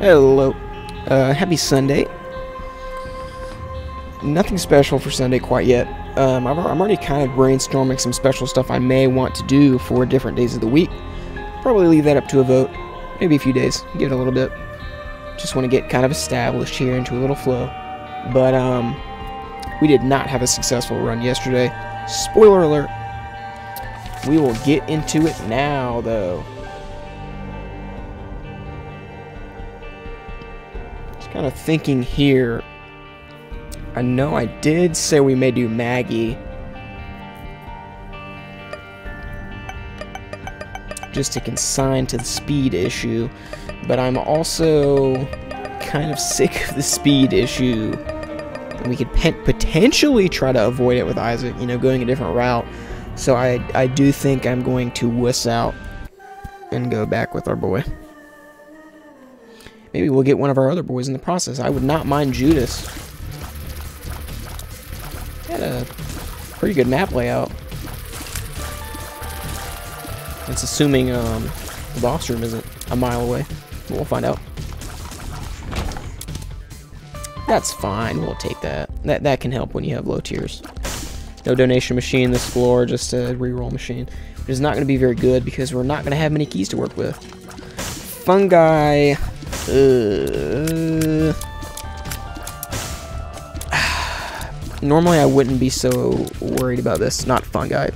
Hello. Happy Sunday. Nothing special for Sunday quite yet. I'm already kind of brainstorming some special stuff I may want to do for different days of the week. Probably leave that up to a vote. Maybe a few days. Give it a little bit. Just want to get kind of established here into a little flow. But, we did not have a successful run yesterday. Spoiler alert. We will get into it now, though. Kind of thinking here. I know I did say we may do Maggie, just to consign to the speed issue, but I'm also kind of sick of the speed issue. And we could potentially try to avoid it with Isaac, you know, going a different route. So I do think I'm going to wuss out and go back with our boy. Maybe we'll get one of our other boys in the process. I would not mind Judas. Had a pretty good map layout. That's assuming the boss room isn't a mile away. But we'll find out. That's fine. We'll take that. That can help when you have low tiers. No donation machine this floor, just a reroll machine. Which is not going to be very good because we're not going to have many keys to work with. Fungi. Normally I wouldn't be so worried about this. Not fungi.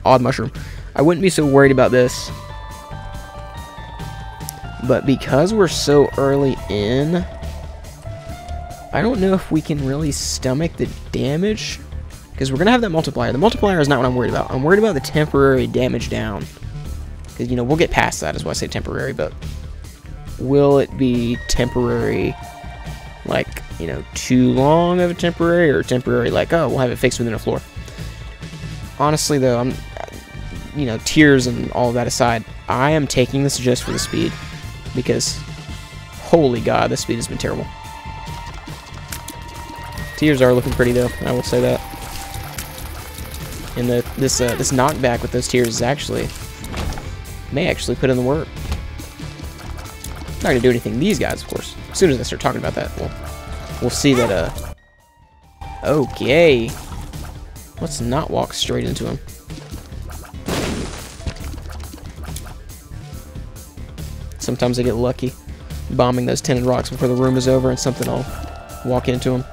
Odd mushroom. I wouldn't be so worried about this. But because we're so early in, I don't know if we can really stomach the damage. Because we're going to have that multiplier. The multiplier is not what I'm worried about. I'm worried about the temporary damage down. Because, you know, we'll get past that is why I say temporary, but will it be temporary, like, you know, too long of a temporary, or temporary, like, oh, we'll have it fixed within a floor? Honestly, though, I'm, you know, tiers and all of that aside, I am taking this just for the speed, because, holy god, the speed has been terrible. Tiers are looking pretty, though, I will say that. And this knockback with those tiers is actually, may actually put in the work. Not gonna do anything to these guys, of course. As soon as I start talking about that, we'll see that, okay. Let's not walk straight into him. Sometimes I get lucky bombing those tinted rocks before the room is over and something will walk into them.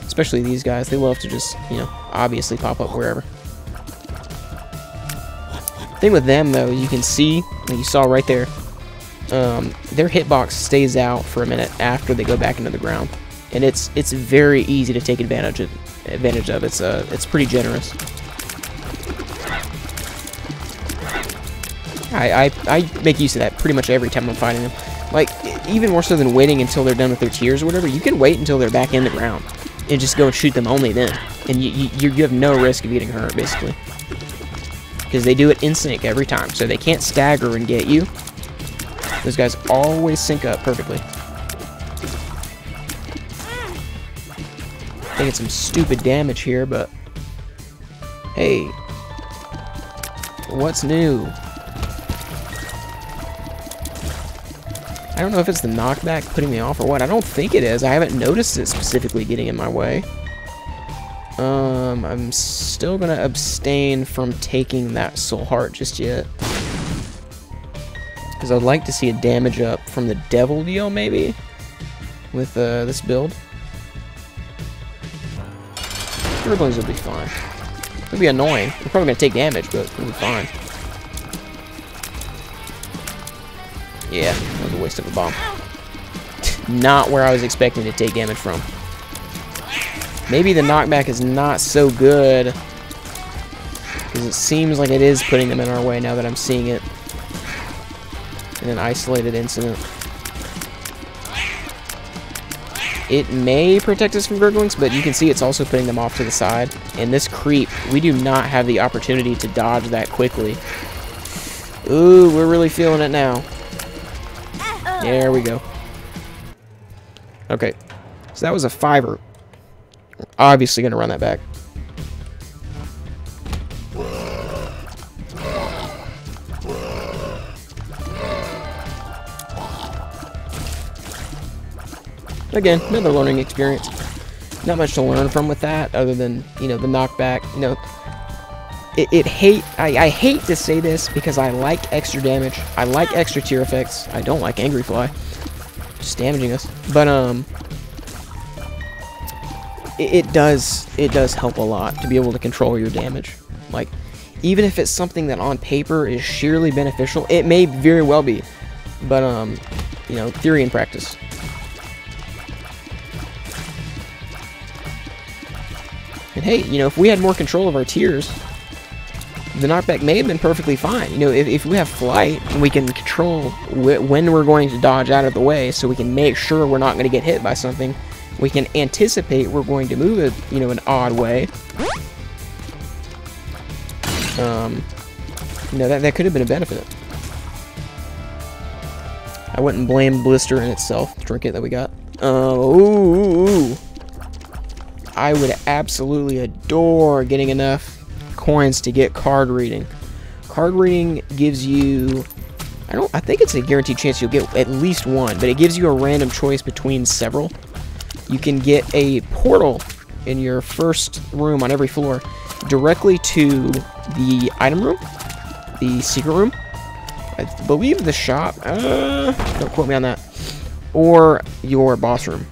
Especially these guys, they love to just, you know, obviously pop up wherever. Thing with them, though, you can see, like you saw right there, their hitbox stays out for a minute after they go back into the ground, and it's very easy to take advantage of. It's pretty generous. I make use of that pretty much every time I'm fighting them. Like, even more so than waiting until they're done with their tiers or whatever. You can wait until they're back in the ground and just go and shoot them only then, and you have no risk of getting hurt basically, because they do it in sync every time, so they can't stagger and get you. Those guys always sync up perfectly. Taking some stupid damage here, but hey, what's new? I don't know if it's the knockback putting me off or what. I don't think it is. I haven't noticed it specifically getting in my way. I'm still gonna abstain from taking that soul heart just yet, because I'd like to see a damage up from the devil deal, maybe, with this build. Dribblings will be fine. It'll be annoying. We're probably going to take damage, but it'll be fine. Yeah, that was a waste of a bomb. Not where I was expecting to take damage from. Maybe the knockback is not so good, because it seems like it is putting them in our way now that I'm seeing it in an isolated incident. It may protect us from gurglings, but you can see it's also putting them off to the side. And this creep, we do not have the opportunity to dodge that quickly. Ooh, we're really feeling it now. There we go. Okay, so that was a 5er. We're obviously going to run that back. again, another learning experience. Not much to learn from with that, other than, you know, the knockback. You know, I hate to say this because I like extra damage. I like extra tier effects. I don't like Angry Fly. Just damaging us. But, it does help a lot to be able to control your damage. Like, even if it's something that on paper is sheerly beneficial, it may very well be. But, you know, theory and practice. And hey, you know, if we had more control of our tiers, the knockback may have been perfectly fine. You know, if we have flight, we can control when we're going to dodge out of the way, so we can make sure we're not going to get hit by something. We can anticipate we're going to move it, you know, an odd way. You know, that could have been a benefit. I wouldn't blame Blister in itself, the trinket that we got. Ooh. I would absolutely adore getting enough coins to get card reading. Card reading gives you, I think it's a guaranteed chance you'll get at least one, but it gives you a random choice between several. You can get a portal in your first room on every floor directly to the item room, the secret room, I believe the shop, don't quote me on that, or your boss room.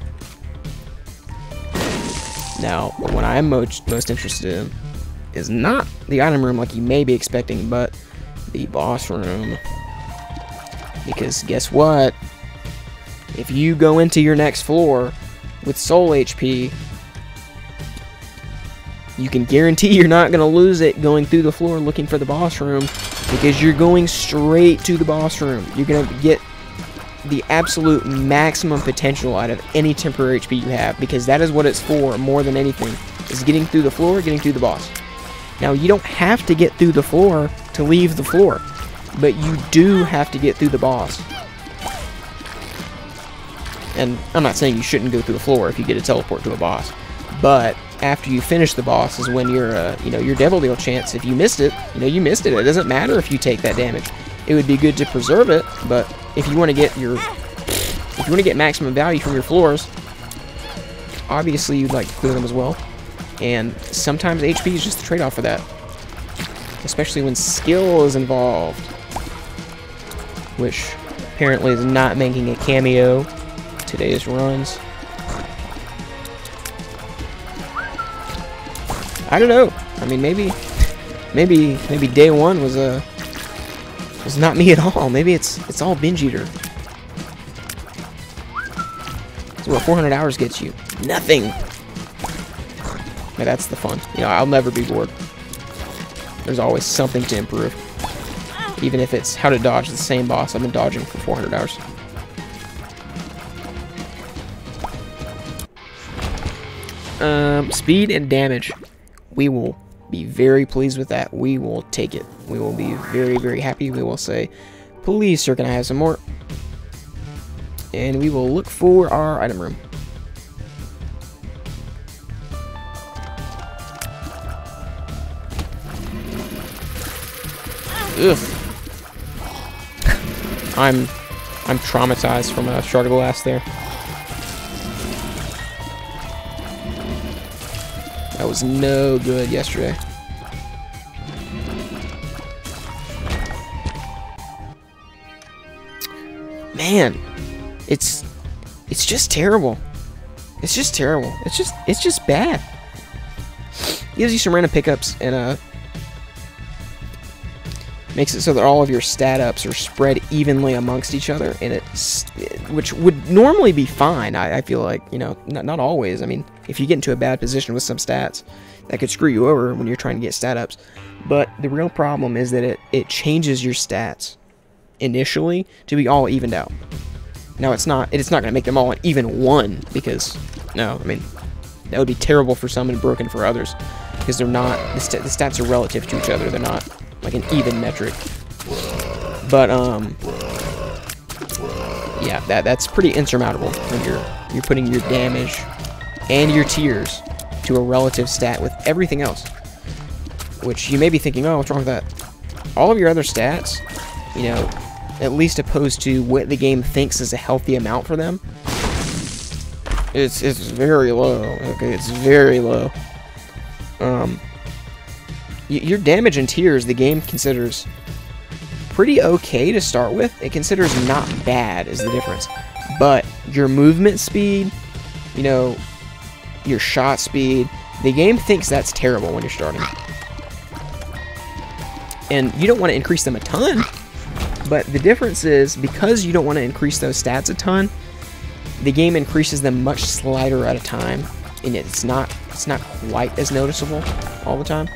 Now, what I'm most interested in is not the item room like you may be expecting, but the boss room. Because guess what? If you go into your next floor with soul HP, you can guarantee you're not going to lose it going through the floor looking for the boss room, because you're going straight to the boss room. You're going to get the absolute maximum potential out of any temporary HP you have, because that is what it's for more than anything, is getting through the floor, getting through the boss. Now, you don't have to get through the floor to leave the floor, but you do have to get through the boss. And I'm not saying you shouldn't go through the floor if you get a teleport to a boss, but after you finish the boss is when your Devil Deal chance, if you missed it, you missed it. It doesn't matter if you take that damage. It would be good to preserve it, but if you want to get maximum value from your floors, obviously you'd like to clear them as well. And sometimes HP is just the trade-off for that, especially when skill is involved, which apparently is not making a cameo today's runs. I don't know. I mean, maybe day one was not me at all. Maybe it's all Binge Eater. So what 400 hours gets you? Nothing. Yeah, that's the fun. I'll never be bored. There's always something to improve. Even if it's how to dodge the same boss I've been dodging for 400 hours. Speed and damage. We will be very pleased with that. We will take it. We will be very, very happy. We will say, please, sir, can I have some more? And we will look for our item room. Ugh. I'm traumatized from a shard of glass there. That was no good yesterday. Man, it's just terrible. It's just terrible. It's just bad. It gives you some random pickups and makes it so that all of your stat ups are spread evenly amongst each other, and which would normally be fine. I feel like, not always. I mean, if you get into a bad position with some stats, that could screw you over when you're trying to get stat ups. But the real problem is that it changes your stats initially to be all evened out. Now it's not going to make them all an even one, because no, I mean, that would be terrible for some and broken for others, because they're not, the stats are relative to each other. They're not like an even metric. But yeah, that's pretty insurmountable when you're putting your damage and your tiers to a relative stat with everything else. Which you may be thinking, oh, what's wrong with that? All of your other stats, at least opposed to what the game thinks is a healthy amount for them, It's very low. Okay, it's very low. Your damage in tiers, the game considers pretty okay to start with. It considers not bad is the difference. But your movement speed, you know, your shot speed, the game thinks that's terrible when you're starting. And you don't want to increase them a ton, but the difference is because you don't want to increase those stats a ton, the game increases them much slighter at a time, and it's not quite as noticeable all the time.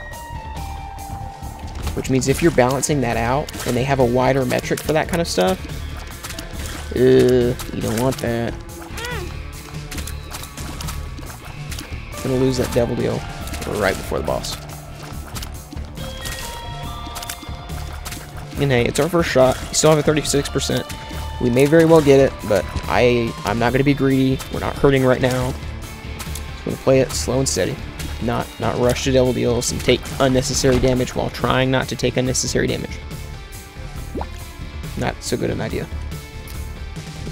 Which means if you're balancing that out, and they have a wider metric for that kind of stuff, you don't want that. Gonna lose that devil deal right before the boss. And hey, it's our first shot. We still have a 36%. We may very well get it, but I'm not gonna be greedy. We're not hurting right now. Just gonna play it slow and steady. Not rush to devil deals and take unnecessary damage while trying not to take unnecessary damage. Not so good an idea.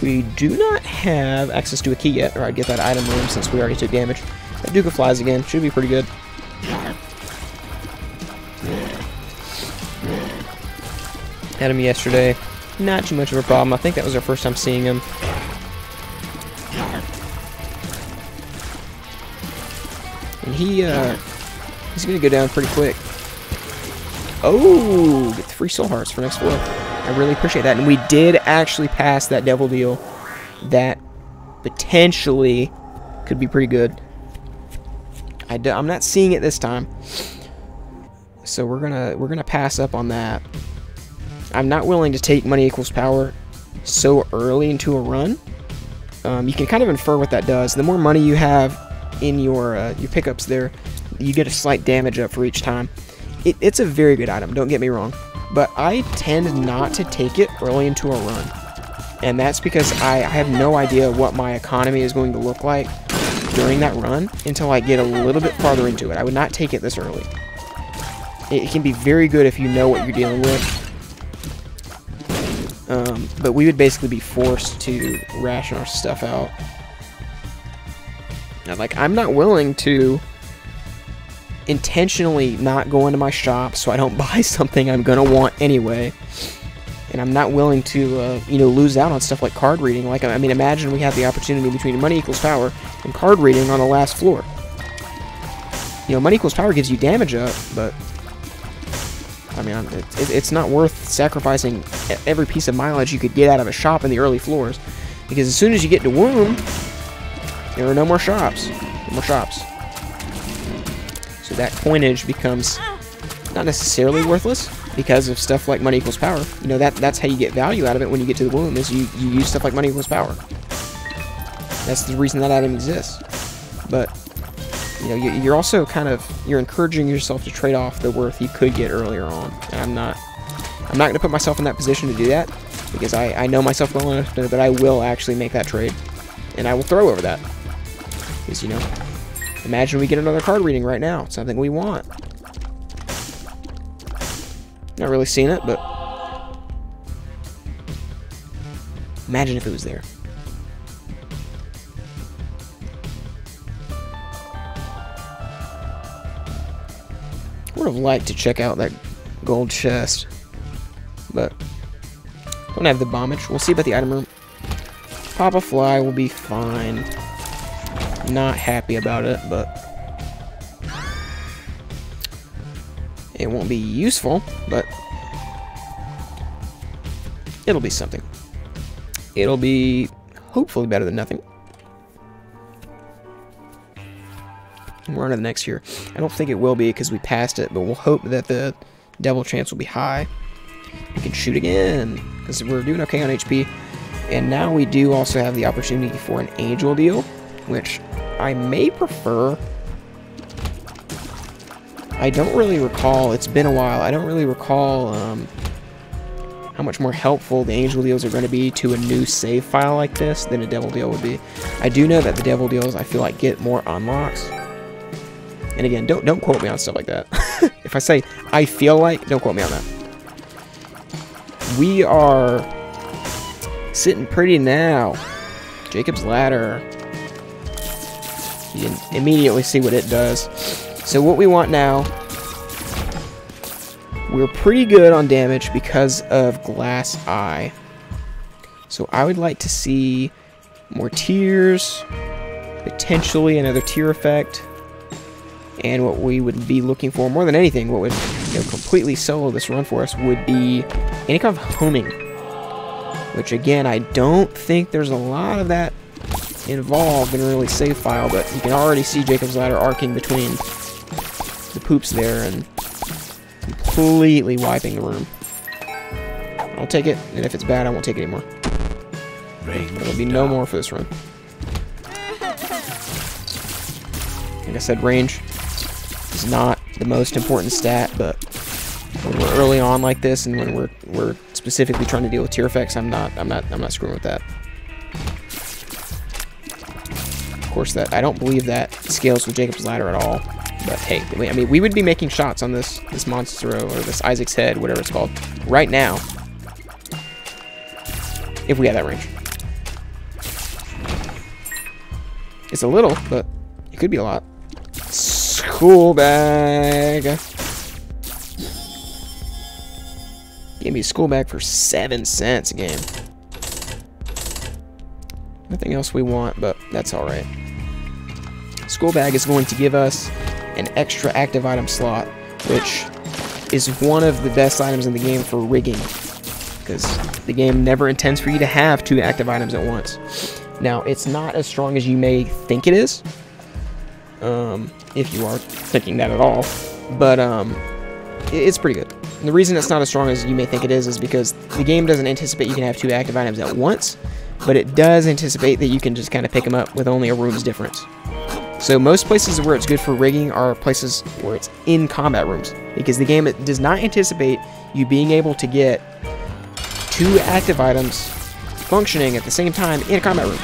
We do not have access to a key yet, or I'd get that item room since we already took damage. That Duke of Flies again, should be pretty good. Had him yesterday, not too much of a problem. I think that was our first time seeing him. And he's gonna go down pretty quick. Oh, get the free soul hearts for next floor. I really appreciate that. And we did actually pass that devil deal that potentially could be pretty good. I'm not seeing it this time, so we're gonna pass up on that. I'm not willing to take money equals power so early into a run. You can kind of infer what that does. The more money you have in your pickups there, you get a slight damage up for each time. It's a very good item, don't get me wrong, but I tend not to take it early into a run, and that's because I have no idea what my economy is going to look like during that run until I get a little bit farther into it. I would not take it this early. It can be very good if you know what you're dealing with, but we would basically be forced to ration our stuff out. Now, like, I'm not willing to intentionally not go into my shop so I don't buy something I'm gonna want anyway, and I'm not willing to you know, lose out on stuff like card reading. Like, I mean, imagine we had the opportunity between money equals power and card reading on the last floor. You know, money equals power gives you damage up, but I mean, it's not worth sacrificing every piece of mileage you could get out of a shop in the early floors, because as soon as you get to Womb, there are no more shops. No more shops. So that coinage becomes not necessarily worthless because of stuff like money equals power. You know, that's how you get value out of it when you get to the Womb, is you use stuff like money equals power. That's the reason that item exists. But you know, you're also you're encouraging yourself to trade off the worth you could get earlier on. And I'm not going to put myself in that position to do that, because I know myself well enough that I will actually make that trade, and I will throw over that. Because, you know, imagine we get another card reading right now, something we want. Not really seeing it, but imagine if it was there. Would have liked to check out that gold chest, but don't have the bombage. We'll see about the item room. Pop a fly will be fine. Not happy about it, but it won't be useful, but it'll be something. It'll be hopefully better than nothing. We're on to the next here. I don't think it will be because we passed it, but we'll hope that the devil chance will be high. We can shoot again because we're doing okay on HP. And now we do also have the opportunity for an angel deal, which I may prefer. I don't really recall. It's been a while. I don't really recall how much more helpful the angel deals are going to be to a new save file like this than a devil deal would be. I do know that the devil deals, I feel like, get more unlocks. And again, don't quote me on stuff like that. If I say I feel like, don't quote me on that. We are sitting pretty now. Jacob's Ladder. You can immediately see what it does. So what we want now, we're pretty good on damage because of Glass Eye. So I would like to see more tears, potentially another tear effect, and what we would be looking for more than anything, what would completely solo this run for us, would be any kind of homing. Which again, I don't think there's a lot of that involved in a really save file, but you can already see Jacob's Ladder arcing between the poops there and completely wiping the room. I'll take it, and if it's bad, I won't take it anymore. There'll be no more for this run. Like I said, range is not the most important stat, but when we're early on like this, and when we're specifically trying to deal with tear effects, I'm not screwing with that. Of course, that I don't believe that scales with Jacob's Ladder at all. But hey, I mean, we would be making shots on this Monstro, or this Isaac's Head, whatever it's called, right now, if we had that range. It's a little, but it could be a lot. School bag. Gave me a school bag for 7 cents again. Nothing else we want, but that's alright. School bag is going to give us an extra active item slot, which is one of the best items in the game for rigging, because the game never intends for you to have 2 active items at once. Now, it's not as strong as you may think it is, if you are thinking that at all, but it's pretty good. And the reason it's not as strong as you may think it is because the game doesn't anticipate you can have 2 active items at once, but it does anticipate that you can just kind of pick them up with only a room's difference. So most places where it's good for rigging are places where it's in combat rooms, because the game does not anticipate you being able to get 2 active items functioning at the same time in a combat room.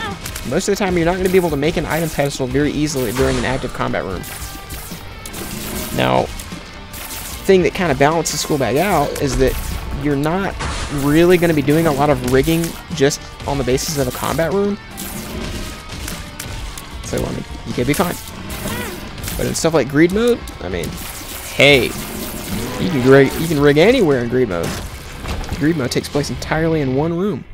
Most of the time, you're not going to be able to make an item pedestal very easily during an active combat room. Now, the thing that kind of balances School Bag out is that you're not really going to be doing a lot of rigging just on the basis of a combat room. So, I mean, you could be fine. But in stuff like Greed Mode, I mean, hey, you can rig anywhere in Greed Mode. Greed Mode takes place entirely in one room.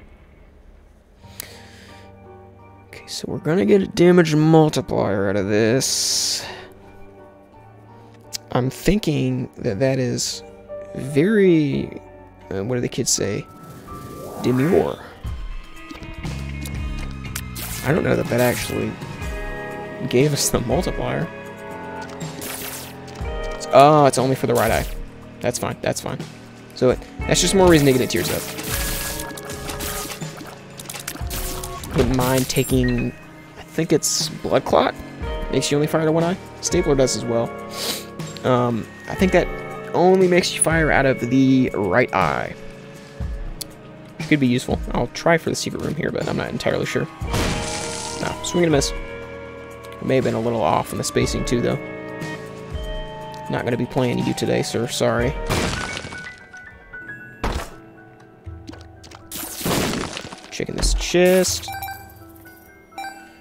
Okay, so we're gonna get a damage multiplier out of this. I'm thinking that that is very, what do the kids say? Demure. I don't know that that actually gave us the multiplier. Oh, it's only for the right eye. That's fine, that's fine. So that's just more reason to get it tears up. Wouldn't mind taking, I think it's Blood Clot. Makes you only fire to one eye. Stapler does as well. I think that only makes you fire out of the right eye. Could be useful. I'll try for the secret room here, but I'm not entirely sure. No, swing and a miss. May have been a little off on the spacing too, though. Not going to be playing you today, sir. Sorry. Checking this chest.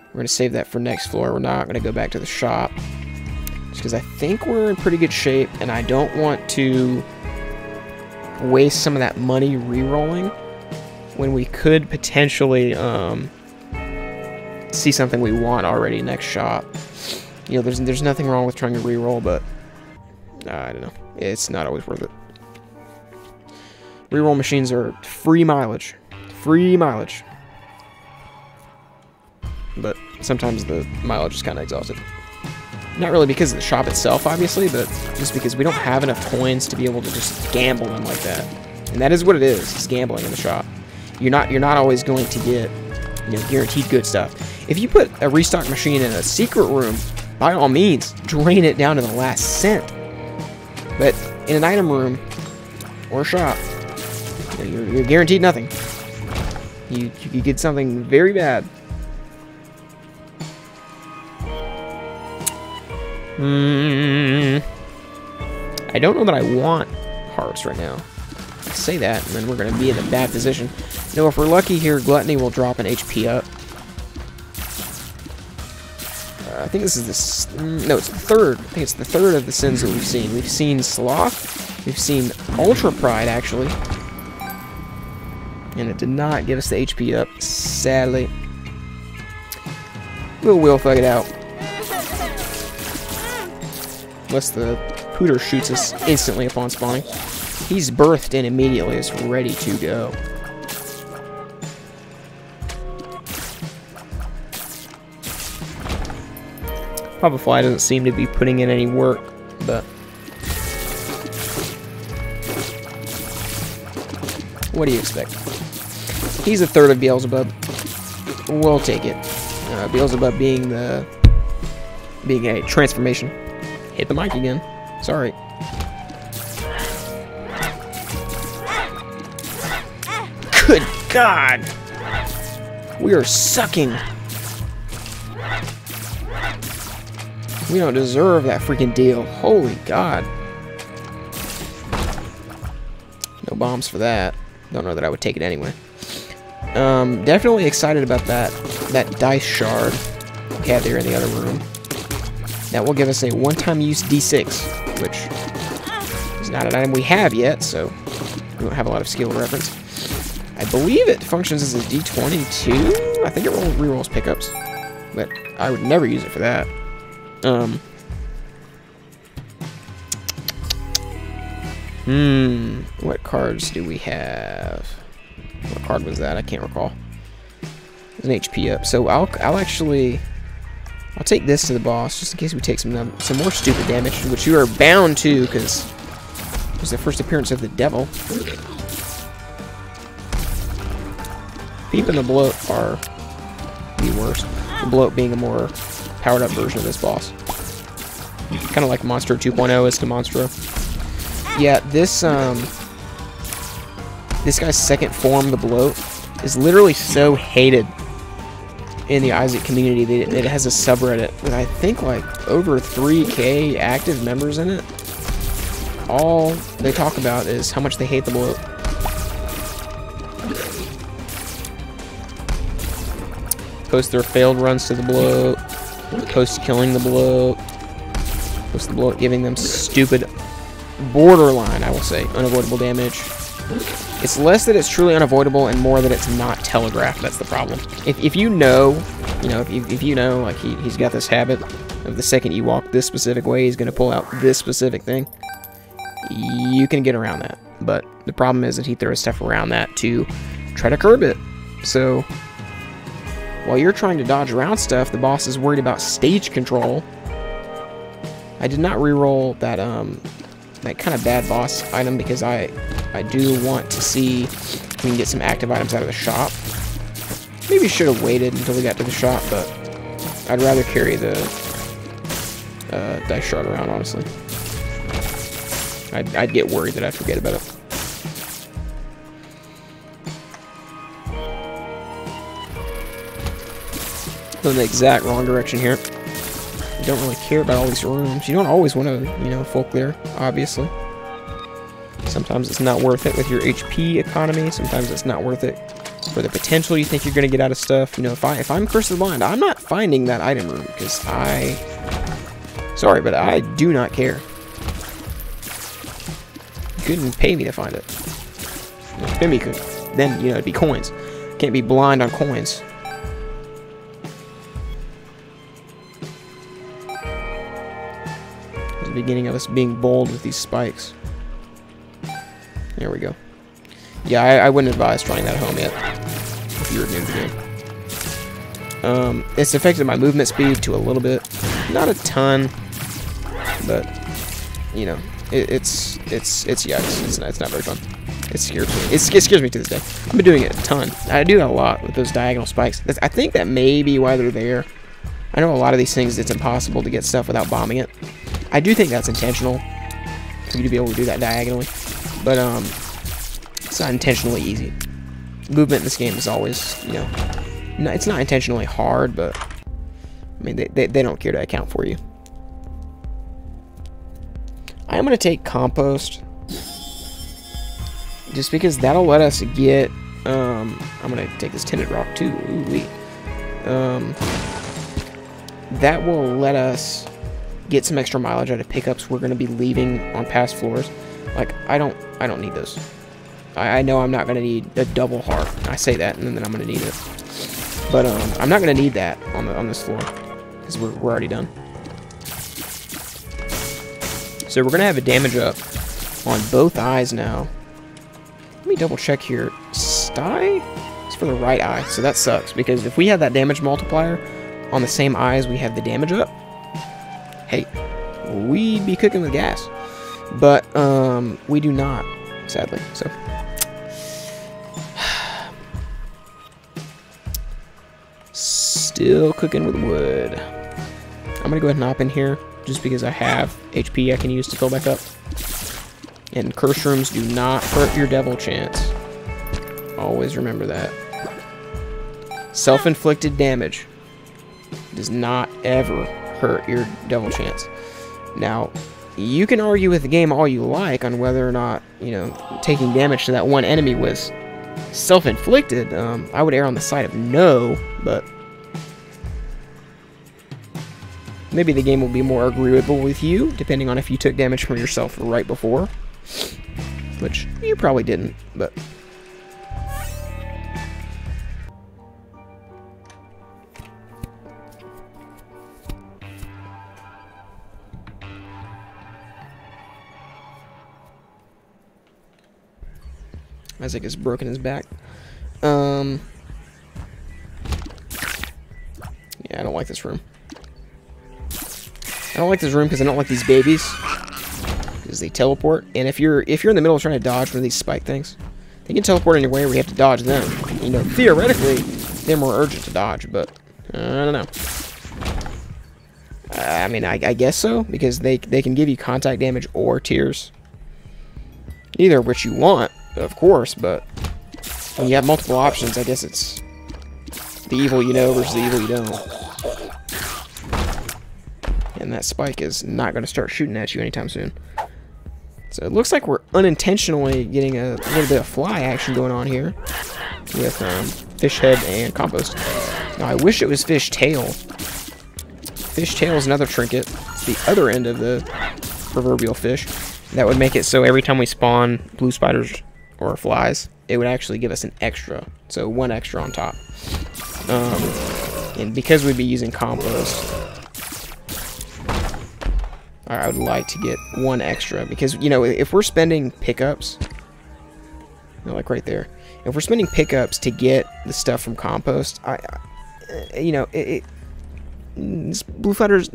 We're going to save that for next floor. We're not going to go back to the shop. Just because I think we're in pretty good shape, and I don't want to waste some of that money re-rolling when we could potentially see something we want already next shop. You know, there's nothing wrong with trying to re-roll, but I don't know. It's not always worth it. Reroll machines are free mileage. Free mileage. But sometimes the mileage is kind of exhausted. Not really because of the shop itself, obviously, but just because we don't have enough coins to be able to just gamble them like that. And that is what it is. It's gambling in the shop. You're not always going to get, you know, guaranteed good stuff. If you put a restock machine in a secret room, by all means, drain it down to the last cent. But in an item room or a shop, you're guaranteed nothing. You get something very bad. I don't know that I want hearts right now. I say that, and then we're going to be in a bad position. You know, if we're lucky here, Gluttony will drop an HP up. I think this is no, it's the third. I think it's the third of the sins that we've seen. We've seen Sloth. We've seen Ultra Pride, actually. And it did not give us the HP up, sadly. We'll thug it out. Unless the Pooter shoots us instantly upon spawning. He's birthed in immediately, is ready to go. Papa Fly doesn't seem to be putting in any work, but what do you expect? He's a third of Beelzebub. We'll take it. Beelzebub being a transformation. Hit the mic again. Sorry. Good God! We are sucking. We don't deserve that freaking deal. Holy God. No bombs for that. Don't know that I would take it anyway. Definitely excited about that dice shard we had there in the other room. That will give us a one-time use D6, which is not an item we have yet, so we don't have a lot of skill reference. I believe it functions as a D20 too. I think it rerolls pickups, but I would never use it for that. What cards do we have? What card was that? I can't recall. There's an HP up, so I'll take this to the boss just in case we take some more stupid damage, which you are bound to because it was the first appearance of the devil. Peep and the Bloat are the worst. The Bloat being a more powered up version of this boss. Kind of like Monstro 2.0 is to Monstro. Yeah, this guy's second form, the Bloat, is literally so hated in the Isaac community that it has a subreddit with I think like over 3K active members in it. All they talk about is how much they hate the Bloat. Post their failed runs to the Bloat, post killing the Bloat, post the Bloat giving them stupid, borderline, I will say, unavoidable damage. It's less that it's truly unavoidable and more that it's not telegraphed. That's the problem. If you know, if you know, like he's got this habit of the second you walk this specific way, he's gonna pull out this specific thing. You can get around that, but the problem is that he throws stuff around that to try to curb it. So while you're trying to dodge around stuff, the boss is worried about stage control. I did not reroll that that kind of bad boss item because I do want to see if we can get some active items out of the shop. Maybe should have waited until we got to the shop, but I'd rather carry the dice shard around, honestly. I'd get worried that I'd forget about it. Going the exact wrong direction here. You don't really care about all these rooms. You don't always want to, full clear, obviously. Sometimes it's not worth it with your HP economy. Sometimes it's not worth it for the potential you think you're going to get out of stuff. If I'm Curse of the Blind, I'm not finding that item room because sorry, but I do not care. You couldn't pay me to find it. Femi could. Then, it'd be coins. Can't be blind on coins. The beginning of us being bold with these spikes. There we go. Yeah, I wouldn't advise trying that at home yet if you're new to the game. It's affected my movement speed to a little bit, not a ton, but it's yikes. It's not very fun. It scares me. It scares me to this day. I've been doing it a ton. I do that a lot with those diagonal spikes. I think that may be why they're there. I know a lot of these things it's impossible to get stuff without bombing it. I do think that's intentional for you to be able to do that diagonally, but it's not intentionally easy. Movement in this game is always, no, it's not intentionally hard, but I mean they don't care to account for you. I am gonna take compost just because that'll let us get. I'm gonna take this tinted rock too. Ooh wee. that will let us get some extra mileage out of pickups we're going to be leaving on past floors. Like, I don't need those. I know I'm not going to need a double heart. I say that, and then I'm going to need it. But I'm not going to need that on this floor, because we're already done. So we're going to have a damage up on both eyes now. Let me double check here. Sty? It's for the right eye, so that sucks, because if we had that damage multiplier on the same eye as we have the damage up, hey, we'd be cooking with gas. But we do not, sadly. So still cooking with wood. I'm gonna go ahead and hop in here just because I have HP I can use to fill back up. And curse rooms do not hurt your devil chance. Always remember that. Self-inflicted damage does not ever hurt your devil chance. Now, you can argue with the game all you like on whether or not, you know, taking damage to that one enemy was self-inflicted. I would err on the side of no, but maybe the game will be more agreeable with you, depending on if you took damage from yourself right before. Which, you probably didn't, but... Isaac has broken his back. Yeah, I don't like this room. I don't like this room because I don't like these babies. Because they teleport. And if you're in the middle of trying to dodge one of these spike things, they can teleport in your way where you have to dodge them. You know, theoretically, they're more urgent to dodge, but I don't know. I mean, I guess so, because they can give you contact damage or tears. Neither of which you want, of course, but when you have multiple options, I guess it's the evil you know versus the evil you don't. And that spike is not going to start shooting at you anytime soon. So it looks like we're unintentionally getting a little bit of fly action going on here with fish head and compost. Now I wish it was fish tail. Fish tail is another trinket. It's the other end of the proverbial fish. That would make it so every time we spawn blue spiders or flies, it would actually give us an extra. So one extra on top. And because we'd be using compost, I would like to get one extra, because, you know, if we're spending pickups, you know, like right there, if we're spending pickups to get the stuff from compost, you know, blue spiders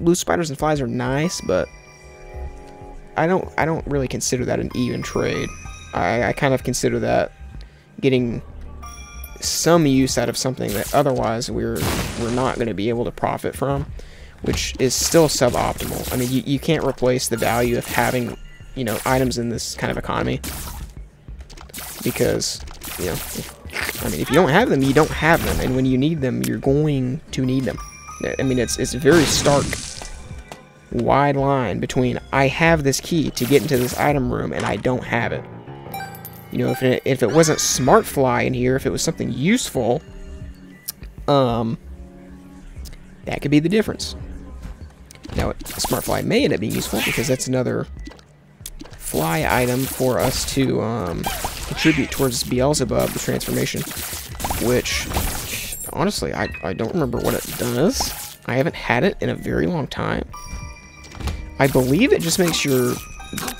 and flies are nice, but I don't really consider that an even trade. I kind of consider that getting some use out of something that otherwise we're not going to be able to profit from, which is still suboptimal. I mean, you can't replace the value of having, you know, items in this kind of economy, because, you know, if you don't have them, you don't have them, and when you need them, you're going to need them. I mean, it's a very stark, wide line between I have this key to get into this item room and I don't have it. You know, if it wasn't smart fly in here, if it was something useful, that could be the difference. Now, smart fly may end up being useful because that's another fly item for us to contribute towards Beelzebub, the transformation, which, honestly, I don't remember what it does. I haven't had it in a very long time. I believe it just makes your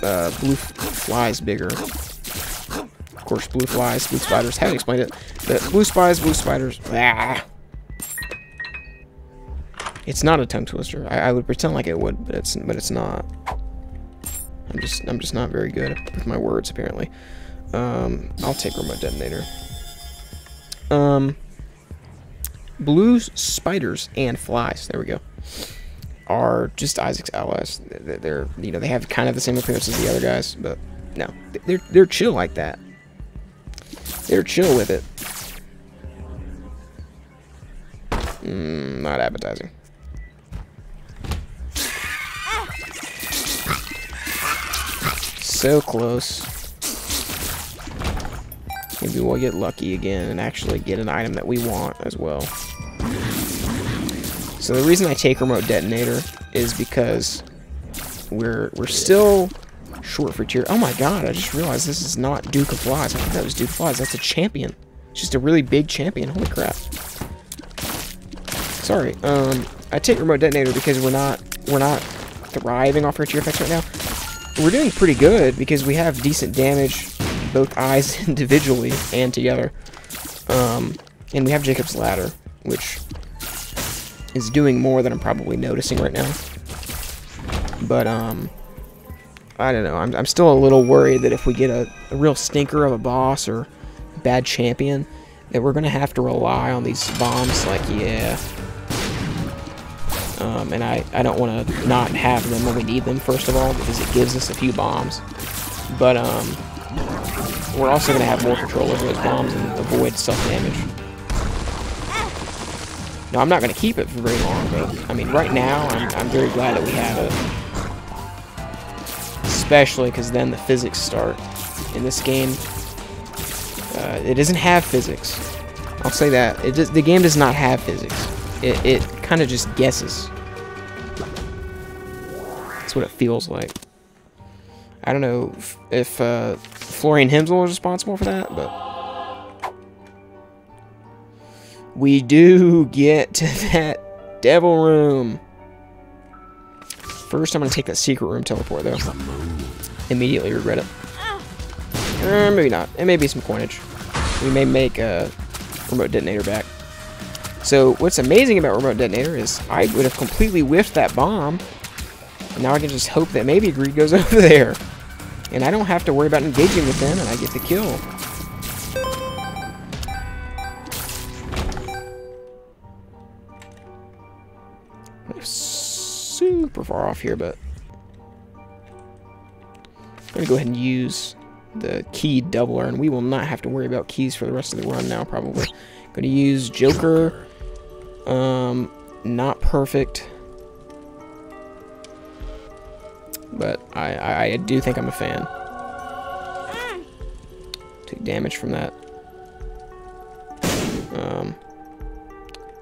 blue flies bigger. Of course, blue flies, blue spiders, haven't explained it, but blue spiders, ah. It's not a tongue twister. I would pretend like it would, but it's not. I'm just not very good with my words, apparently. I'll take remote detonator. Blue spiders and flies, there we go, are just Isaac's allies. They're, you know, they have kind of the same appearance as the other guys, but no, they're chill like that. They're chill with it. Not appetizing. So close. Maybe we'll get lucky again and actually get an item that we want as well. So the reason I take remote detonator is because we're still short for tier. Oh my god, I just realized this is not Duke of Flies. I thought that was Duke of Flies. That's a champion. It's just a really big champion. Holy crap. Sorry. I take remote detonator because we're not thriving off our tier effects right now. We're doing pretty good because we have decent damage, both eyes individually and together. And we have Jacob's Ladder, which is doing more than I'm probably noticing right now. But, I don't know. I'm still a little worried that if we get a real stinker of a boss or a bad champion, that we're going to have to rely on these bombs. Like, yeah. And I don't want to not have them when we need them, first of all, because it gives us a few bombs. But, we're also going to have more control over those bombs and avoid self-damage. No, I'm not going to keep it for very long, but, I mean, right now, I'm very glad that we have it. Especially because then the physics start. In this game, it doesn't have physics. I'll say that. The game does not have physics. It kind of just guesses. That's what it feels like. I don't know if Florian Hemsel is responsible for that, but we do get to that devil room. First, I'm going to take that secret room teleport, though. Immediately regret it. Maybe not. It may be some coinage. We may make a remote detonator back. So, what's amazing about remote detonator is I would have completely whiffed that bomb. And now I can just hope that maybe Greed goes over there. And I don't have to worry about engaging with them, and I get the kill. Super far off here, but I'm going to go ahead and use the key doubler, and we will not have to worry about keys for the rest of the run now, probably. Going to use Joker. Not perfect. But I do think I'm a fan. Take damage from that.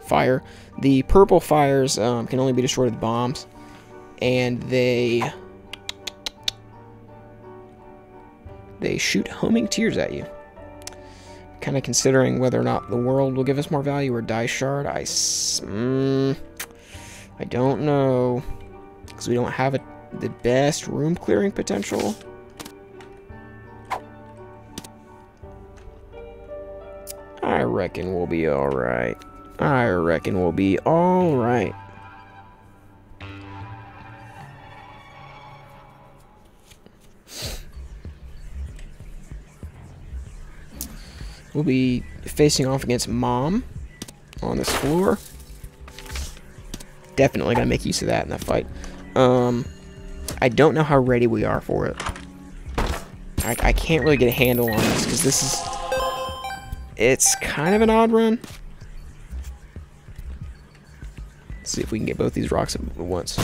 Fire. The purple fires can only be destroyed with bombs. And they shoot homing tears at you. Kind of considering whether or not the world will give us more value or dice shard. I don't know. Because we don't have the best room clearing potential. I reckon we'll be alright. I reckon we'll be alright. We'll be facing off against Mom on this floor. Definitely gonna make use of that in that fight. I don't know how ready we are for it. I can't really get a handle on this because this is... It's kind of an odd run. Let's see if we can get both these rocks at once.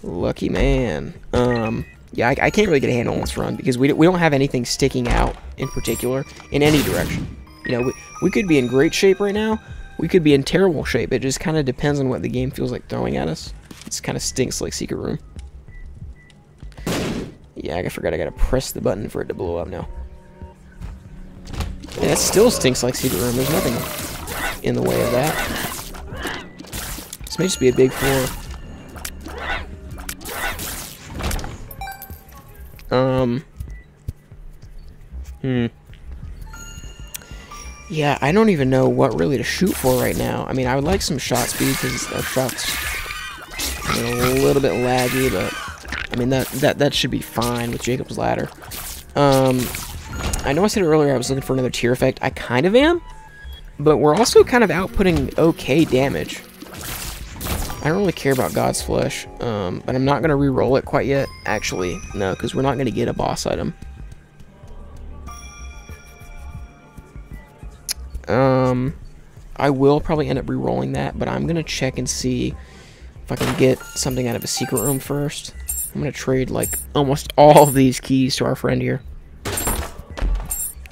Lucky man. Yeah, I can't really get a handle on this run because we don't have anything sticking out in particular in any direction. You know, we could be in great shape right now. We could be in terrible shape. It just kind of depends on what the game feels like throwing at us. It kind of stinks like Secret Room. Yeah, I forgot I gotta press the button for it to blow up now. Yeah, it still stinks like Secret Room. There's nothing in the way of that. This may just be a big floor. Yeah, I don't even know what really to shoot for right now. I mean, I would like some shot speed because our shots are a little bit laggy, but I mean that should be fine with Jacob's Ladder. I know I said earlier I was looking for another tier effect. I kind of am, but we're also kind of outputting okay damage. I don't really care about God's Flesh, but I'm not going to re-roll it quite yet. Actually, no, because we're not going to get a boss item. I will probably end up re-rolling that, but I'm going to check and see if I can get something out of a secret room first. I'm going to trade, like, almost all of these keys to our friend here.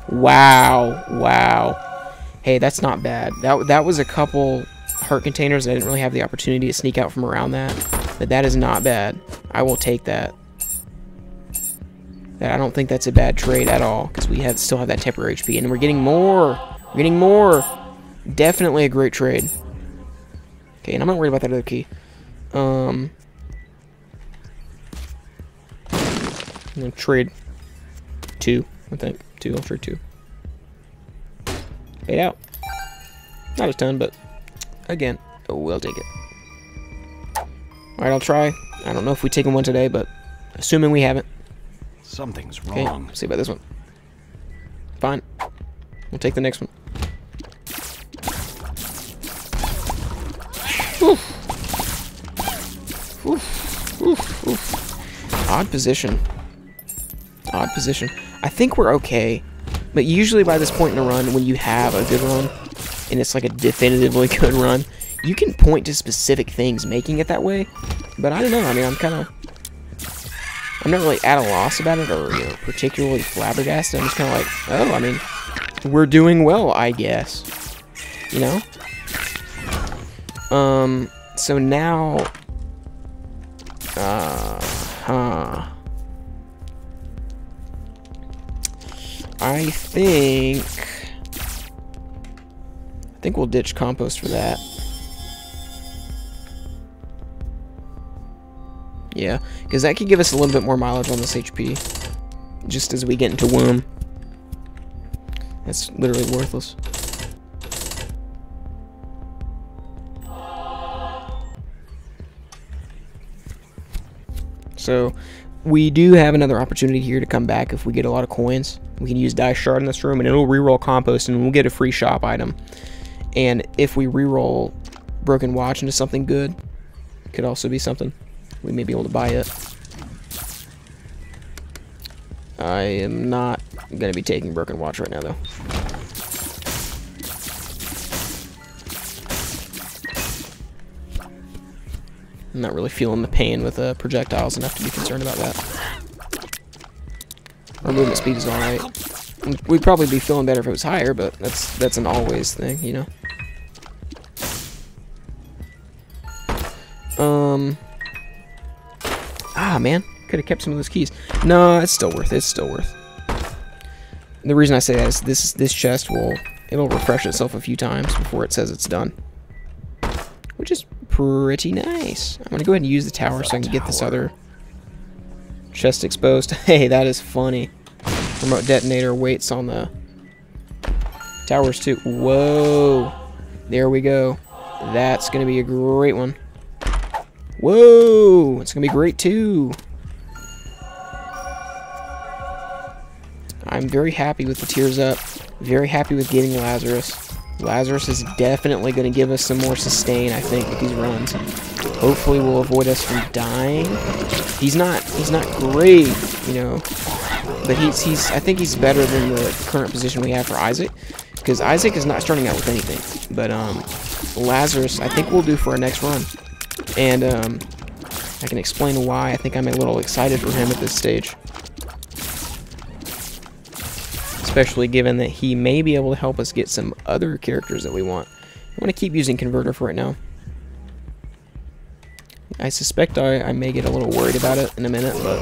Wow. Wow. Hey, that's not bad. That was a couple heart containers. I didn't really have the opportunity to sneak out from around that. But that is not bad. I will take that. I don't think that's a bad trade at all, because we still have that temporary HP, and we're getting more. We're getting more. Definitely a great trade. Okay, and I'm not worried about that other key. I'm gonna trade 2, I think. 2, I'll trade 2. Paid out. Not a ton, but again, we'll take it. Alright, I'll try. I don't know if we take one today, but assuming we haven't. Something's wrong. Okay, see about this one. Fine. We'll take the next one. Oof. Oof. Oof. Oof. Odd position. Odd position. I think we're okay. But usually by this point in a run, when you have a good run, and it's like a definitively good run, you can point to specific things making it that way. But I don't know. I mean, I'm not really at a loss about it, or, you know, particularly flabbergasted. I'm just kind of like, oh, I mean, we're doing well, I guess. You know? So now, I think we'll ditch compost for that. Yeah, because that could give us a little bit more mileage on this HP, just as we get into womb. That's literally worthless. So, we do have another opportunity here to come back if we get a lot of coins. We can use Dice Shard in this room, and it'll reroll compost, and we'll get a free shop item. And if we reroll Broken Watch into something good, it could also be something. We may be able to buy it. I am not going to be taking Broken Watch right now, though. I'm not really feeling the pain with projectiles enough to be concerned about that. Our movement speed is alright. We'd probably be feeling better if it was higher, but that's an always thing, you know? Ah, man. Could have kept some of those keys. No, it's still worth it. It's still worth it. The reason I say that is this chest it'll refresh itself a few times before it says it's done. Which is pretty nice. I'm gonna go ahead and use the tower so I can get this other chest exposed. Hey, that is funny. Remote detonator waits on the towers too. Whoa. There we go. That's gonna be a great one. Whoa! It's gonna be great too. I'm very happy with the Tears Up. Very happy with getting Lazarus. Lazarus is definitely going to give us some more sustain, I think, with these runs. Hopefully will avoid us from dying. He's not great, you know, but I think he's better than the current position we have for Isaac, because Isaac is not starting out with anything. But Lazarus, I think we'll do for our next run, and I can explain why I think I'm a little excited for him at this stage. Especially given that he may be able to help us get some other characters that we want. I'm going to keep using Converter for right now. I suspect I may get a little worried about it in a minute, but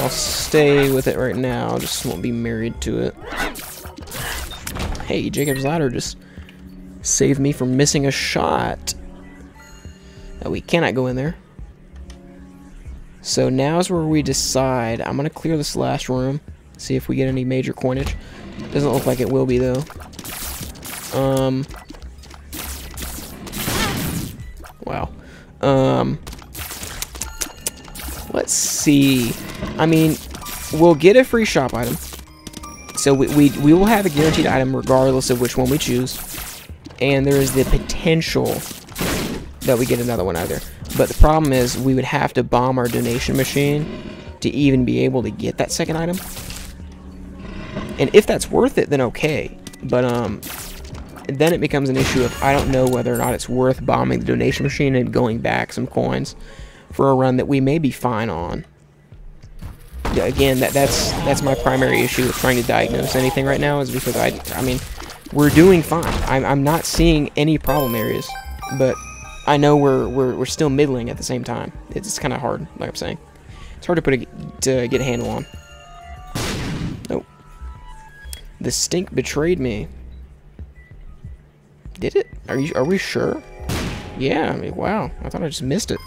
I'll stay with it right now. Just won't be married to it. Hey, Jacob's Ladder just saved me from missing a shot. We cannot go in there. So now's where we decide. I'm going to clear this last room, see if we get any major coinage. Doesn't look like it will be, though. Wow. Let's see. I mean, we'll get a free shop item. So we will have a guaranteed item regardless of which one we choose. And there is the potential that we get another one either. But the problem is we would have to bomb our donation machine to even be able to get that second item. And if that's worth it, then okay. But then it becomes an issue of I don't know whether or not it's worth bombing the donation machine and going back some coins for a run that we may be fine on. yeah, again, that's my primary issue with trying to diagnose anything right now, is because I mean, we're doing fine. I'm not seeing any problem areas, but I know we're still middling at the same time. It's kind of hard, like I'm saying. It's hard to get a handle on. Nope. The stink betrayed me. Did it? Are we sure? Yeah, I mean, wow. I thought I just missed it.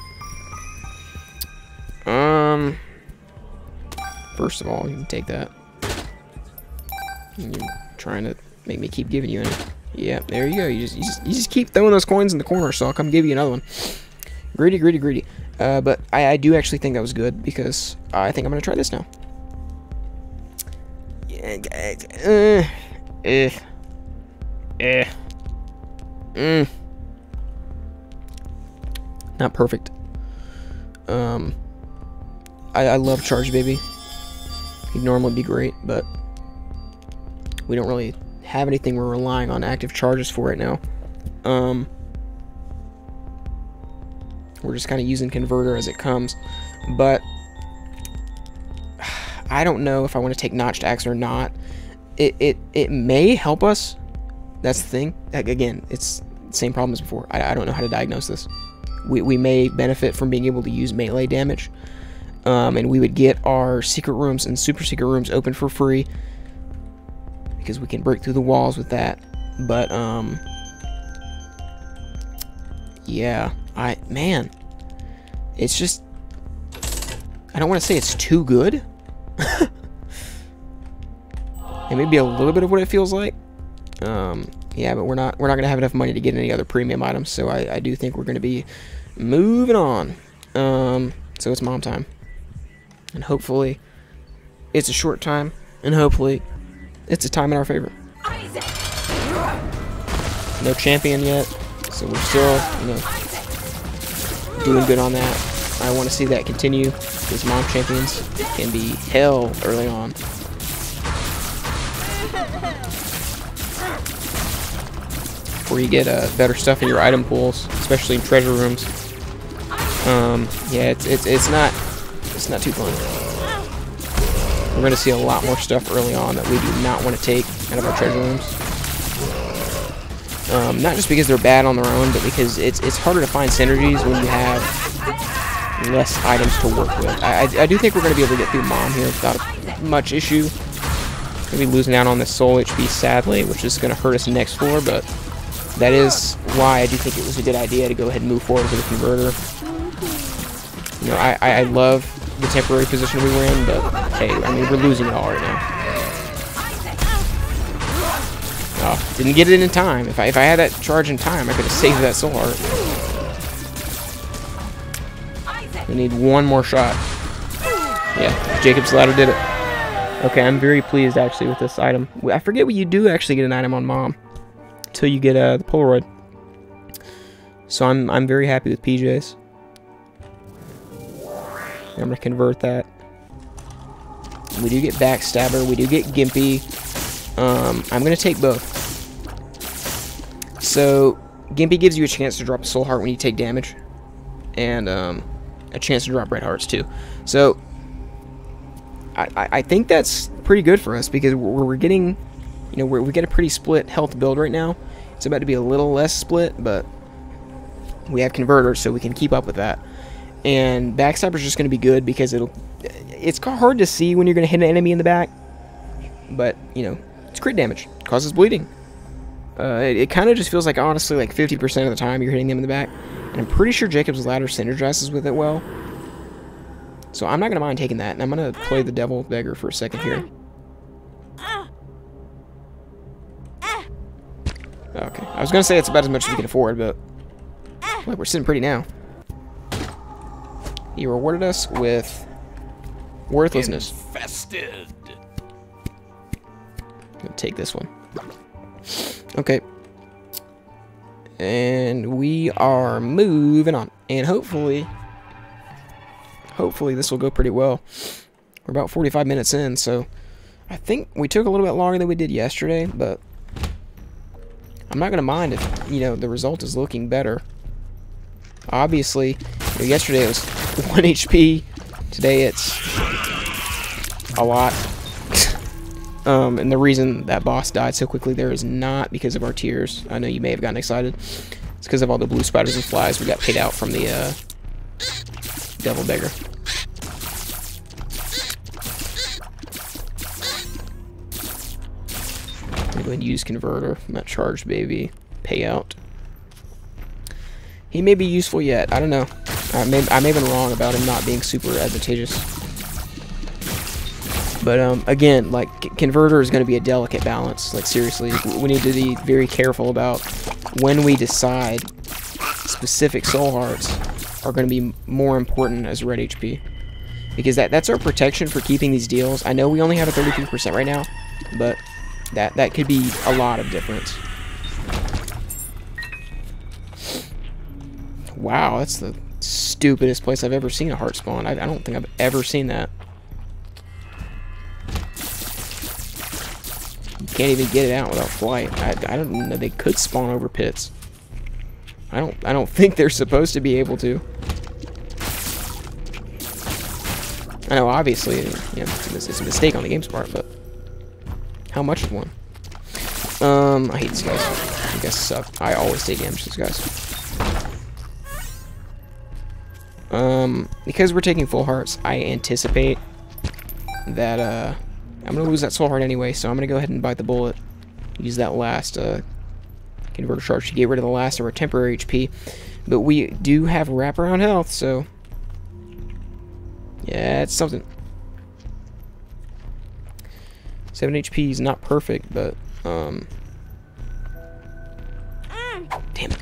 First of all, you can take that. You're trying to make me keep giving you any. Yeah, there you go. You just keep throwing those coins in the corner, so I'll come give you another one. Greedy, greedy, greedy. But I do actually think that was good, because I think I'm gonna try this now. Not perfect. I love Charge Baby. He'd normally be great, but we don't really have anything we're relying on active charges for right now. We're just kind of using Converter as it comes, but I don't know if I want to take Notched Axe or not. It may help us. That's the thing. Again, it's the same problem as before. I don't know how to diagnose this. We may benefit from being able to use melee damage, and we would get our secret rooms and super secret rooms open for free, because we can break through the walls with that. But yeah, man, it's just, I don't want to say it's too good. It may be a little bit of what it feels like. Yeah, but we're not gonna have enough money to get any other premium items, so I do think we're gonna be moving on. So it's mom time, and hopefully it's a short time, and hopefully it's a time in our favor. No champion yet, so we're still, you know, doing good on that. I want to see that continue, because mom champions can be hell early on. Where you get better stuff in your item pools, especially in treasure rooms. Yeah, it's not too fun. We're gonna see a lot more stuff early on that we do not want to take out of our treasure rooms. Not just because they're bad on their own, but because it's harder to find synergies when you have less items to work with. I do think we're gonna be able to get through mom here without much issue. Gonna be losing out on the soul HP sadly, which is gonna hurt us next floor, but that is why I do think it was a good idea to go ahead and move forward with the converter. You know, I love the temporary position we were in, but hey, I mean, we're losing it all right now. Oh, didn't get it in time. If I had that charge in time, I could have saved that soul heart. We need one more shot. Yeah, Jacob's Ladder did it. Okay, I'm very pleased actually with this item. I forget what you do actually get an item on mom until you get the Polaroid. So I'm very happy with PJs. I'm gonna convert that. We do get Backstabber. We do get Gimpy. I'm gonna take both. So Gimpy gives you a chance to drop a soul heart when you take damage, and a chance to drop red hearts too. So I think that's pretty good for us, because we're getting, you know, we get a pretty split health build right now. It's about to be a little less split, but we have converters, so we can keep up with that. And Backstabber's just going to be good, because it's hard to see when you're going to hit an enemy in the back, but you know, it's crit damage, causes bleeding. It kind of just feels like, honestly, like 50% of the time you're hitting them in the back, and I'm pretty sure Jacob's Ladder synergizes with it well. So I'm not going to mind taking that, and I'm going to play the Devil Beggar for a second here. Okay, I was going to say it's about as much as we can afford, but look, we're sitting pretty now. He rewarded us with worthlessness. Infested. I'm going to take this one. Okay. And we are moving on. And hopefully this will go pretty well. We're about 45 minutes in, so I think we took a little bit longer than we did yesterday, but I'm not going to mind if, you know, the result is looking better. Obviously, you know, yesterday it was 1 HP. Today it's a lot. And the reason that boss died so quickly there is not because of our tears. I know you may have gotten excited. It's because of all the blue spiders and flies we got paid out from the Devil Beggar. I'm gonna go ahead and use Converter. I'm not charged, baby. Payout. He may be useful yet. I don't know. I may have been wrong about him not being super advantageous. But again, like, Converter is going to be a delicate balance. Like, seriously, we need to be very careful about when we decide specific soul hearts are going to be more important as red HP. Because that's our protection for keeping these deals. I know we only have a 33% right now, but that could be a lot of difference. Wow, that's the stupidest place I've ever seen a heart spawn. I don't think I've ever seen that. You can't even get it out without flight. I don't know they could spawn over pits. I don't think they're supposed to be able to. I know, obviously, you know, it's a mistake on the game's part, but how much of one? I hate these guys. You guys suck. I always take damage to these guys. Because we're taking full hearts, I anticipate that, I'm gonna lose that soul heart anyway, so I'm gonna go ahead and bite the bullet. Use that last, Converter charge to get rid of the last of our temporary HP. But we do have wraparound health, so yeah, it's something. 7 HP is not perfect, but, damn it.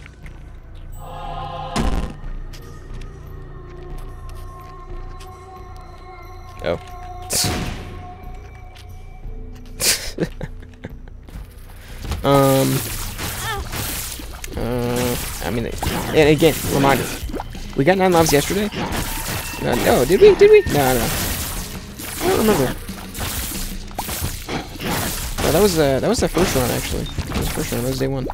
Oh. I mean, and again, reminder, we got 9 lives yesterday. No, did we? Did we? No. I don't remember. No, that was the first run actually. That was the first run. That was day 1.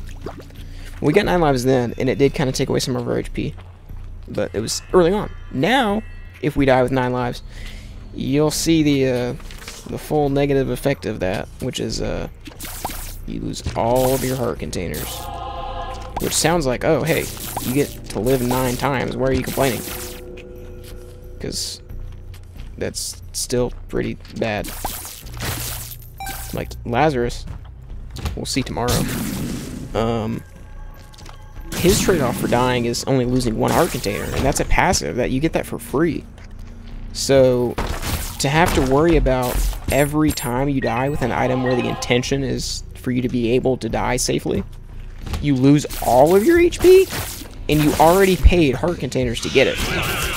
We got 9 lives then, and it did kind of take away some of our HP, but it was early on. Now, if we die with 9 lives, you'll see the full negative effect of that, which is you lose all of your heart containers. Which sounds like, oh, hey, you get to live 9 times. Why are you complaining? Because that's still pretty bad. Like Lazarus, we'll see tomorrow. His trade-off for dying is only losing 1 heart container, and that's a passive. That you get that for free. So to have to worry about every time you die with an item where the intention is for you to be able to die safely, you lose all of your HP, and you already paid heart containers to get it.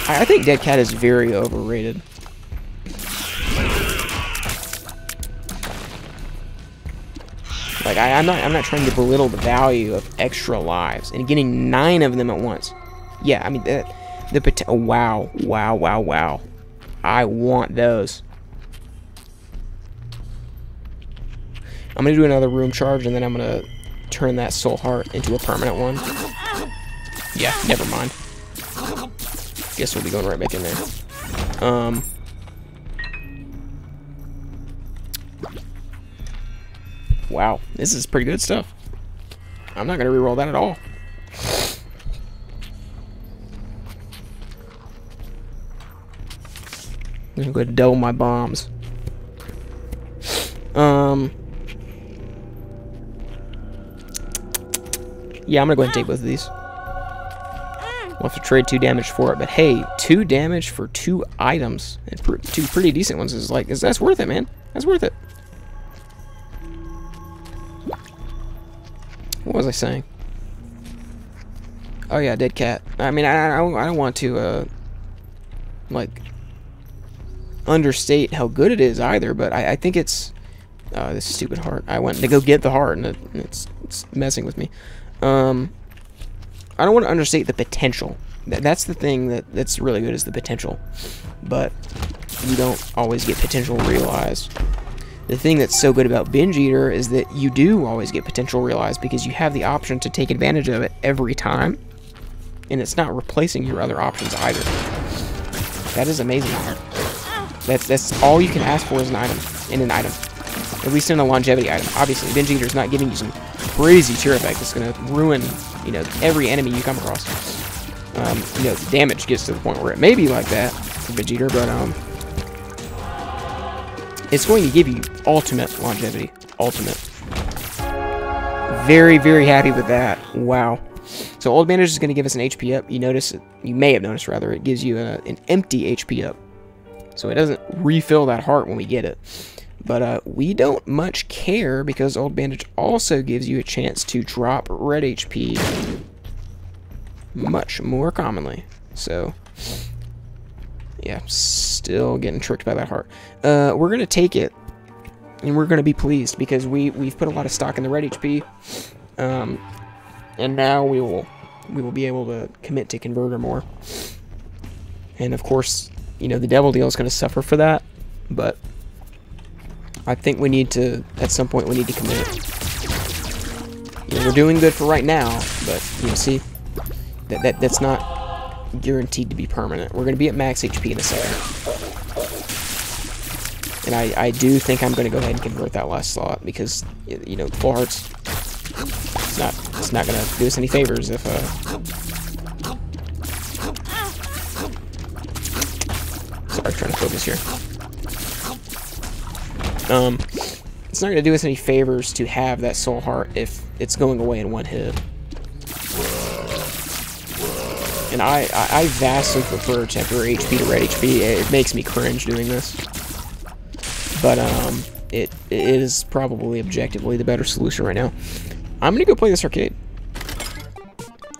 I think Dead Cat is very overrated. Like, I'm not trying to belittle the value of extra lives and getting 9 of them at once. Yeah, I mean wow. I want those. I'm gonna do another room charge, and then I'm gonna turn that soul heart into a permanent one. Yeah, never mind. Guess we'll be going right back in there. Wow, this is pretty good stuff. I'm not gonna reroll that at all. I'm gonna go ahead and double my bombs. Yeah, I'm gonna go ahead and take both of these. We'll have to trade 2 damage for it, but hey, 2 damage for 2 items, and 2 pretty decent ones is like, that's worth it, man. That's worth it. What was I saying? Oh yeah, Dead Cat. I mean, I don't want to like understate how good it is either, but I think it's this stupid heart. I went to go get the heart, and it's messing with me. I don't want to understate the potential. That's the thing that's really good, is the potential. But you don't always get potential realized. The thing that's so good about Binge Eater is that you do always get potential realized, because you have the option to take advantage of it every time. And it's not replacing your other options either. That is amazing. That's all you can ask for is an item, in an item. At least in a longevity item. Obviously, Binge Eater's not giving you some crazy tear effect that's going to ruin, you know, every enemy you come across. You know, the damage gets to the point where it may be like that for Binge Eater, but it's going to give you ultimate longevity. Ultimate. Very, very happy with that. Wow. So Old Bandage is going to give us an HP up. You notice, you may have noticed rather, it gives you an empty HP up. So it doesn't refill that heart when we get it. But we don't much care because Old Bandage also gives you a chance to drop red HP much more commonly. So, yeah, still getting tricked by that heart. We're going to take it, and we're going to be pleased because we've put a lot of stock in the red HP. And now we will be able to commit to Converter more. And of course, you know, the Devil Deal is going to suffer for that, but I think we need to, at some point, we need to commit. You know, we're doing good for right now, but, you know, see, that's not guaranteed to be permanent. We're going to be at max HP in a second. And I do think I'm going to go ahead and convert that last slot, because, you know, full hearts, it's not going to do us any favors if, sorry, trying to focus here. It's not going to do us any favors to have that soul heart if it's going away in one hit. And I vastly prefer temporary HP to red HP. It makes me cringe doing this. But it is probably objectively the better solution right now. I'm going to go play this arcade.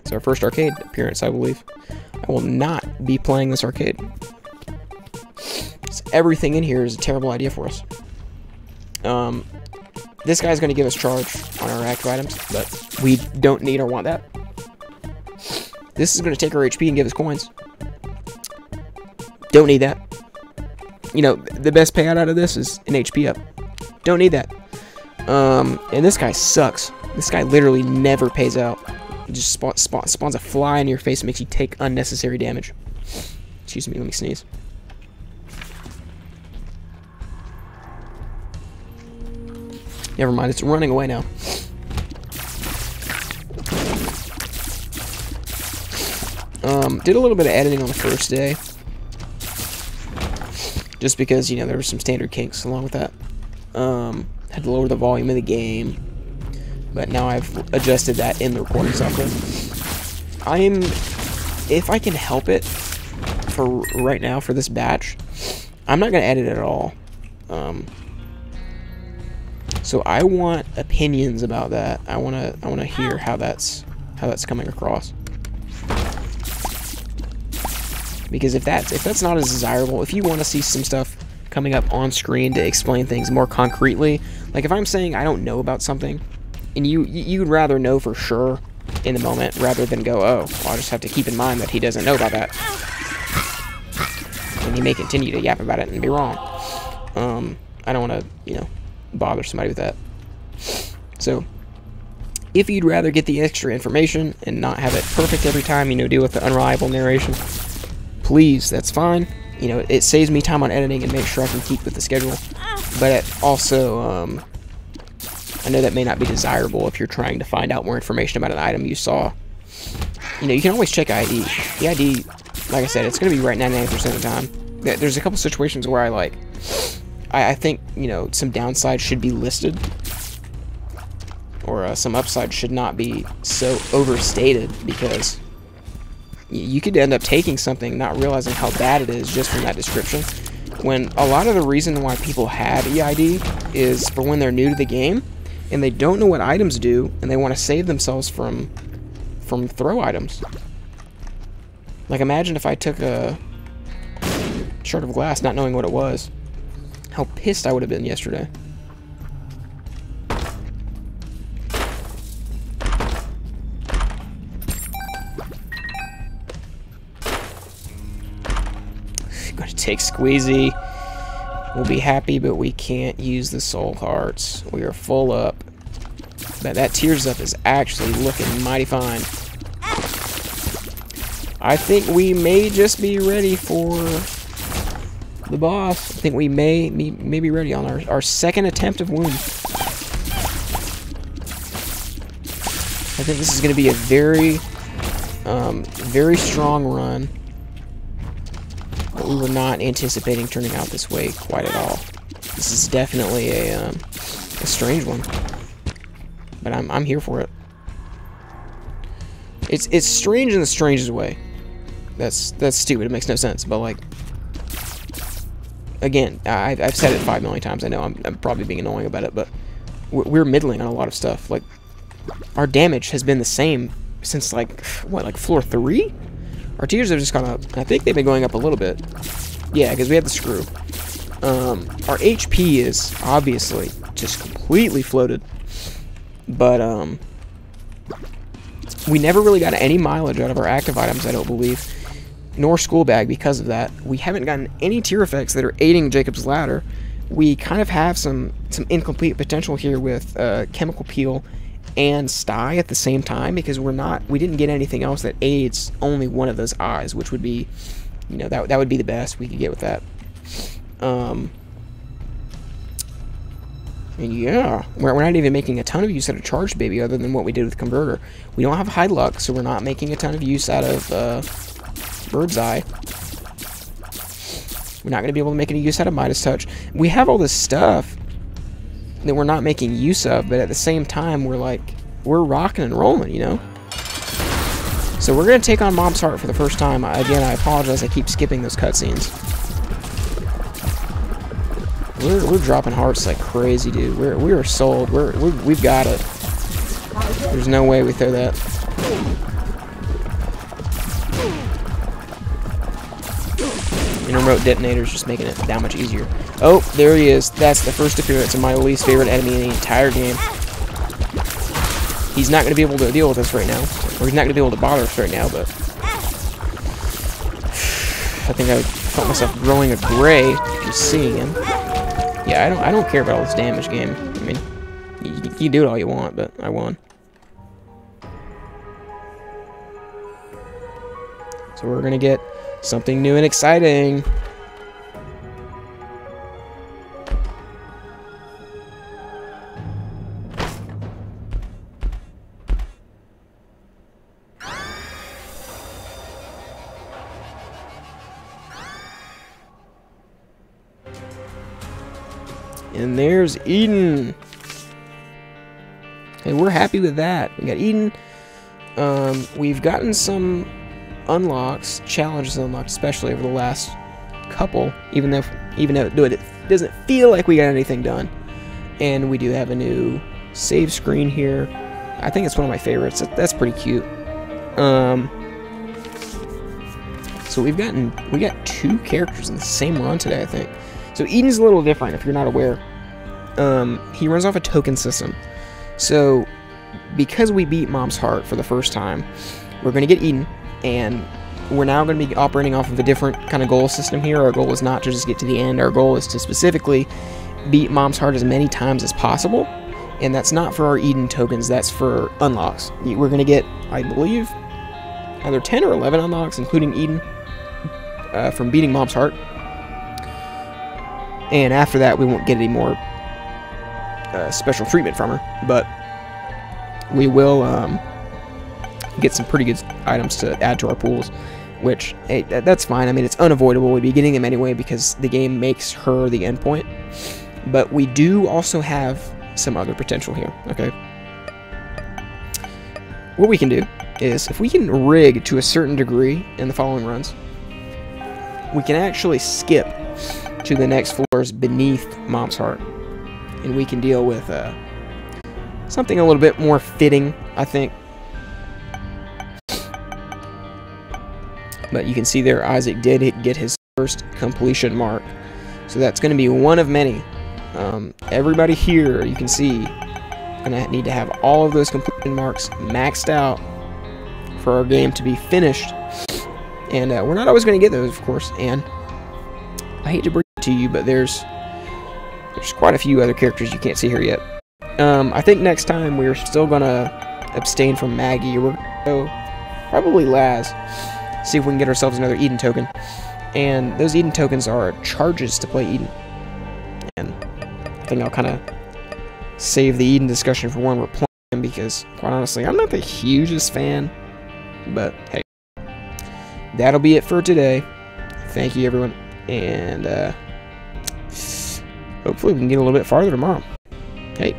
It's our first arcade appearance, I believe. I will not be playing this arcade. Everything in here is a terrible idea for us. This guy's going to give us charge on our active items, but we don't need or want that. This is going to take our HP and give us coins. Don't need that. You know, the best payout out of this is an HP up. Don't need that. And this guy sucks. This guy literally never pays out. It just spawns a fly in your face and makes you take unnecessary damage. Excuse me, let me sneeze. Never mind, it's running away now. Did a little bit of editing on the first day. Just because, you know, there were some standard kinks along with that. Had to lower the volume of the game. But now I've adjusted that in the recording software. If I can help it, for right now, for this batch, I'm not going to edit it at all. So I want opinions about that. I want to hear how that's coming across. Because if that's not as desirable, if you want to see some stuff coming up on screen to explain things more concretely, like if I'm saying I don't know about something, and you'd rather know for sure in the moment rather than go, oh, well, I'll just have to keep in mind that he doesn't know about that. And he may continue to yap about it and be wrong. I don't want to, you know, bother somebody with that. So if you'd rather get the extra information and not have it perfect every time, you know, deal with the unreliable narration, please, that's fine. You know, it saves me time on editing and makes sure I can keep with the schedule. But it also, I know that may not be desirable if you're trying to find out more information about an item you saw. You know, you can always check ID. The ID, like I said, it's going to be right 99% of the time. There's a couple situations where I think, you know, some downsides should be listed, or some upside should not be so overstated, because you could end up taking something, not realizing how bad it is just from that description, when a lot of the reason why people have EID is for when they're new to the game, and they don't know what items do, and they want to save themselves from throw items. Like, imagine if I took a shard of glass not knowing what it was. How pissed I would have been yesterday. Gonna take Squeezy. We'll be happy, but we can't use the soul hearts. We are full up. But that tears up is actually looking mighty fine. I think we may just be ready for the boss. I think we may be ready on our second attempt of Wound. I think this is going to be a very, very strong run. But we were not anticipating turning out this way quite at all. This is definitely a strange one. But I'm here for it. It's strange in the strangest way. That's stupid. It makes no sense. But like, again, I've said it 5 million times. I know I'm probably being annoying about it, but we're middling on a lot of stuff. Like, our damage has been the same since like floor 3. Our tiers have just gone up. I think they've been going up a little bit. Yeah, because we had the screw. Our HP is obviously just completely floated. But, we never really got any mileage out of our active items, I don't believe. Nor School Bag because of that. We haven't gotten any tier effects that are aiding Jacob's Ladder. We kind of have some incomplete potential here with Chemical Peel and Sty at the same time, because we didn't get anything else that aids only one of those eyes, which would be, you know, that would be the best we could get with that. And yeah, we're not even making a ton of use out of Charged Baby other than what we did with Converter. We don't have high luck, so we're not making a ton of use out of Bird's Eye. We're not going to be able to make any use out of Midas Touch. We have all this stuff that we're not making use of, but at the same time, we're rocking and rolling, you know? So we're going to take on Mom's Heart for the first time. Again, I apologize, I keep skipping those cutscenes. We're dropping hearts like crazy, dude. We are sold. We've got it. There's no way we throw that. And remote detonators just making it that much easier. Oh, there he is. That's the first appearance of my least favorite enemy in the entire game. He's not going to be able to deal with us right now. Or he's not going to be able to bother us right now, but I think I felt myself growing a gray just seeing him. Yeah, I don't care about all this damage game. I mean, you do it all you want, but I won. So we're gonna get something new and exciting. And there's Eden. Okay, we're happy with that. We got Eden. We've gotten some unlocks, challenges unlocked, especially over the last couple, even though it doesn't feel like we got anything done. And we do have a new save screen here. I think it's one of my favorites. That's pretty cute. So we got 2 characters in the same run today, I think. So Eden's a little different if you're not aware. He runs off a token system. So because we beat Mom's Heart for the first time, we're going to get Eden, and we're now going to be operating off of a different kind of goal system here. Our goal is not to just get to the end. Our goal is to specifically beat Mom's Heart as many times as possible. And that's not for our Eden tokens, that's for unlocks. We're going to get, I believe, either 10 or 11 unlocks, including Eden, from beating Mom's Heart. And after that, we won't get any more special treatment from her, but we will get some pretty good items to add to our pools, which, hey, that's fine. I mean, it's unavoidable. We'd be getting them anyway because the game makes her the endpoint. But we do also have some other potential here, okay? What we can do is, if we can rig to a certain degree in the following runs, we can actually skip to the next floors beneath Mom's Heart, and we can deal with something a little bit more fitting, I think. But you can see there, Isaac did get his first completion mark, so that's going to be one of many. Everybody here, you can see, gonna need to have all of those completion marks maxed out for our game to be finished, and we're not always going to get those, of course. And I hate to bring it to you, but there's quite a few other characters you can't see here yet. I think next time we're still gonna abstain from Maggie. We're gonna go probably Laz, see if we can get ourselves another Eden token, And those Eden tokens are charges to play Eden. And I think I'll kind of save the Eden discussion for when we're playing, because, quite honestly, I'm not the hugest fan. But, hey. That'll be it for today. Thank you, everyone. And, hopefully we can get a little bit farther tomorrow. Hey.